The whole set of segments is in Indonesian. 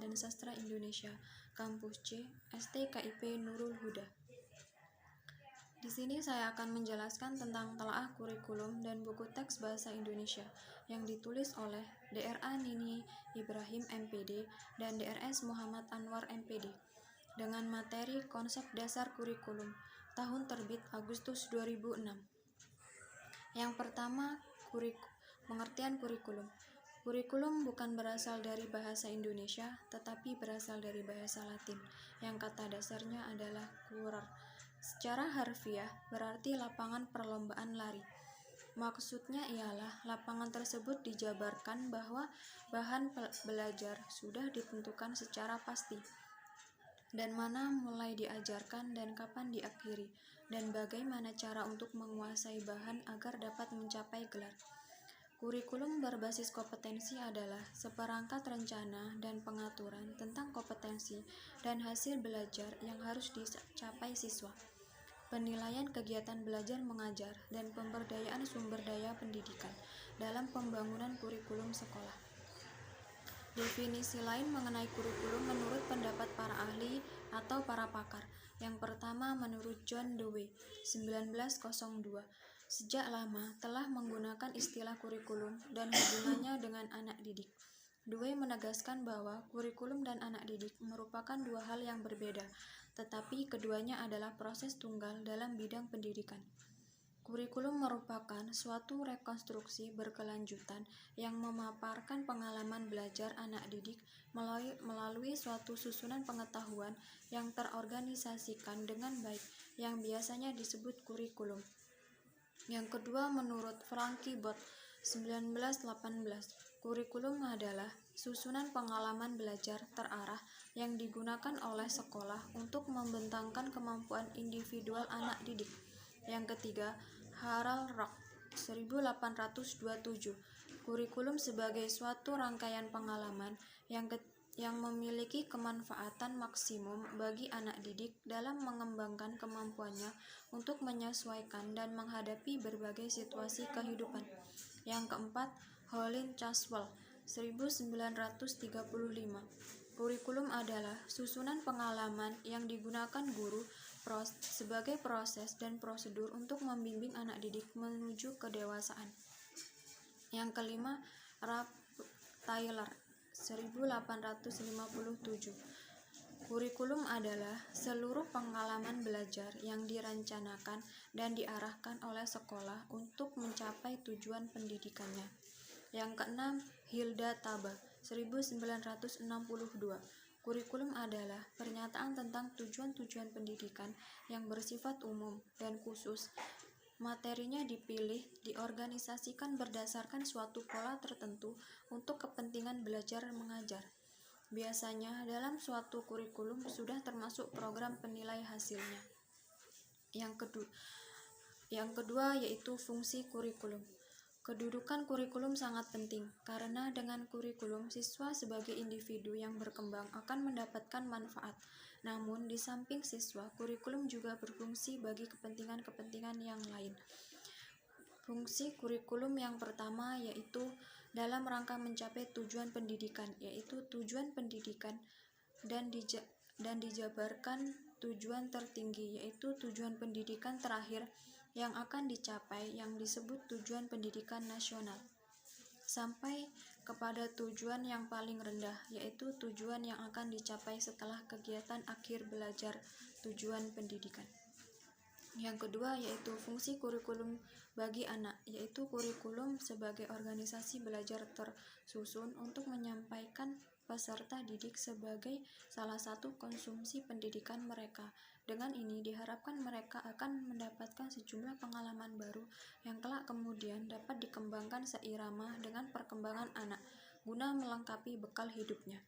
dan Sastra Indonesia, Kampus C, STKIP Nurul Huda. Di sini saya akan menjelaskan tentang telaah kurikulum dan buku teks bahasa Indonesia yang ditulis oleh DRA Nini Ibrahim MPD dan DRS Muhammad Anwar MPD dengan materi konsep dasar kurikulum, tahun terbit Agustus 2006. Yang pertama, pengertian kurikulum. Kurikulum bukan berasal dari bahasa Indonesia, tetapi berasal dari bahasa Latin, yang kata dasarnya adalah currer. Secara harfiah, berarti lapangan perlombaan lari. Maksudnya ialah lapangan tersebut dijabarkan bahwa bahan belajar sudah ditentukan secara pasti, dan mana mulai diajarkan dan kapan diakhiri, dan bagaimana cara untuk menguasai bahan agar dapat mencapai gelar. Kurikulum berbasis kompetensi adalah seperangkat rencana dan pengaturan tentang kompetensi dan hasil belajar yang harus dicapai siswa, penilaian kegiatan belajar mengajar, dan pemberdayaan sumber daya pendidikan dalam pembangunan kurikulum sekolah. Definisi lain mengenai kurikulum menurut pendapat para ahli atau para pakar. Yang pertama, menurut John Dewey, 1902, sejak lama telah menggunakan istilah kurikulum dan hubungannya dengan anak didik. Dewey menegaskan bahwa kurikulum dan anak didik merupakan dua hal yang berbeda, tetapi keduanya adalah proses tunggal dalam bidang pendidikan. Kurikulum merupakan suatu rekonstruksi berkelanjutan yang memaparkan pengalaman belajar anak didik melalui suatu susunan pengetahuan yang terorganisasikan dengan baik, yang biasanya disebut kurikulum. Yang kedua, menurut Frankie Bott, 1918, kurikulum adalah susunan pengalaman belajar terarah yang digunakan oleh sekolah untuk membentangkan kemampuan individual anak didik. Yang ketiga, Harold Rock, 1827, kurikulum sebagai suatu rangkaian pengalaman yang memiliki kemanfaatan maksimum bagi anak didik dalam mengembangkan kemampuannya untuk menyesuaikan dan menghadapi berbagai situasi kehidupan. Yang keempat, Colin Caswell, 1935, kurikulum adalah susunan pengalaman yang digunakan guru sebagai proses dan prosedur untuk membimbing anak didik menuju kedewasaan. Yang kelima, Ralph Taylor, 1857, kurikulum adalah seluruh pengalaman belajar yang dirancanakan dan diarahkan oleh sekolah untuk mencapai tujuan pendidikannya. Yang keenam, Hilda Taba, 1962, kurikulum adalah pernyataan tentang tujuan-tujuan pendidikan yang bersifat umum dan khusus. Materinya dipilih, diorganisasikan berdasarkan suatu pola tertentu untuk kepentingan belajar mengajar. Biasanya dalam suatu kurikulum sudah termasuk program penilai hasilnya. Yang kedua yaitu fungsi kurikulum. Kedudukan kurikulum sangat penting, karena dengan kurikulum siswa sebagai individu yang berkembang akan mendapatkan manfaat. Namun, di samping siswa, kurikulum juga berfungsi bagi kepentingan-kepentingan yang lain. Fungsi kurikulum yang pertama yaitu dalam rangka mencapai tujuan pendidikan, yaitu tujuan pendidikan dan dijabarkan tujuan tertinggi, yaitu tujuan pendidikan terakhir yang akan dicapai yang disebut tujuan pendidikan nasional, sampai kepada tujuan yang paling rendah, yaitu tujuan yang akan dicapai setelah kegiatan akhir belajar tujuan pendidikan. Yang kedua yaitu fungsi kurikulum bagi anak, yaitu kurikulum sebagai organisasi belajar tersusun untuk menyampaikan peserta didik sebagai salah satu konsumsi pendidikan mereka. Dengan ini diharapkan mereka akan mendapatkan sejumlah pengalaman baru yang kelak kemudian dapat dikembangkan seirama dengan perkembangan anak guna melengkapi bekal hidupnya.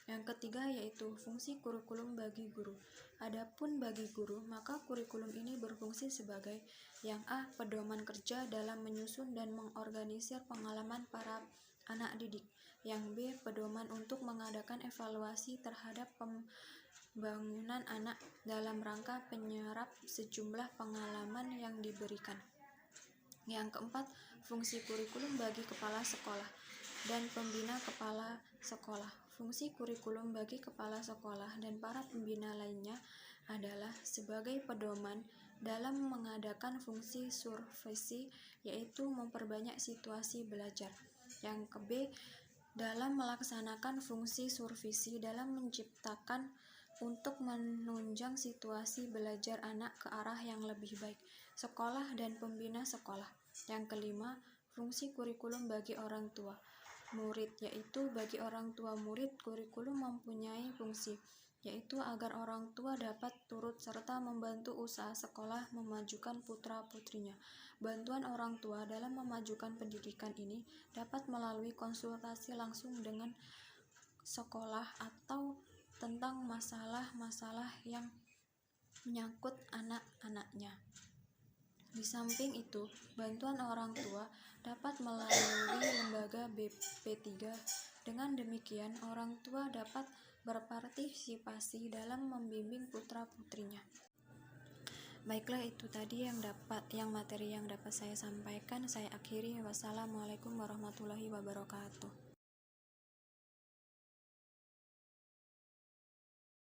Yang ketiga yaitu fungsi kurikulum bagi guru. Adapun bagi guru, maka kurikulum ini berfungsi sebagai yang A. pedoman kerja dalam menyusun dan mengorganisir pengalaman para anak didik. Yang B. pedoman untuk mengadakan evaluasi terhadap pembangunan anak dalam rangka penyerap sejumlah pengalaman yang diberikan. Yang keempat, fungsi kurikulum bagi kepala sekolah dan pembina kepala sekolah. Fungsi kurikulum bagi kepala sekolah dan para pembina lainnya adalah sebagai pedoman dalam mengadakan fungsi supervisi, yaitu memperbanyak situasi belajar. Yang ke-B, dalam melaksanakan fungsi supervisi dalam menciptakan untuk menunjang situasi belajar anak ke arah yang lebih baik, sekolah dan pembina sekolah. Yang kelima, fungsi kurikulum bagi orang tua murid, yaitu bagi orang tua murid, kurikulum mempunyai fungsi, yaitu agar orang tua dapat turut serta membantu usaha sekolah memajukan putra-putrinya. Bantuan orang tua dalam memajukan pendidikan ini dapat melalui konsultasi langsung dengan sekolah atau tentang masalah-masalah yang menyangkut anak-anaknya. Di samping itu, bantuan orang tua dapat melalui lembaga BP3. Dengan demikian, orang tua dapat berpartisipasi dalam membimbing putra-putrinya. Baiklah, itu tadi yang materi yang dapat saya sampaikan. Saya akhiri. Wassalamualaikum warahmatullahi wabarakatuh.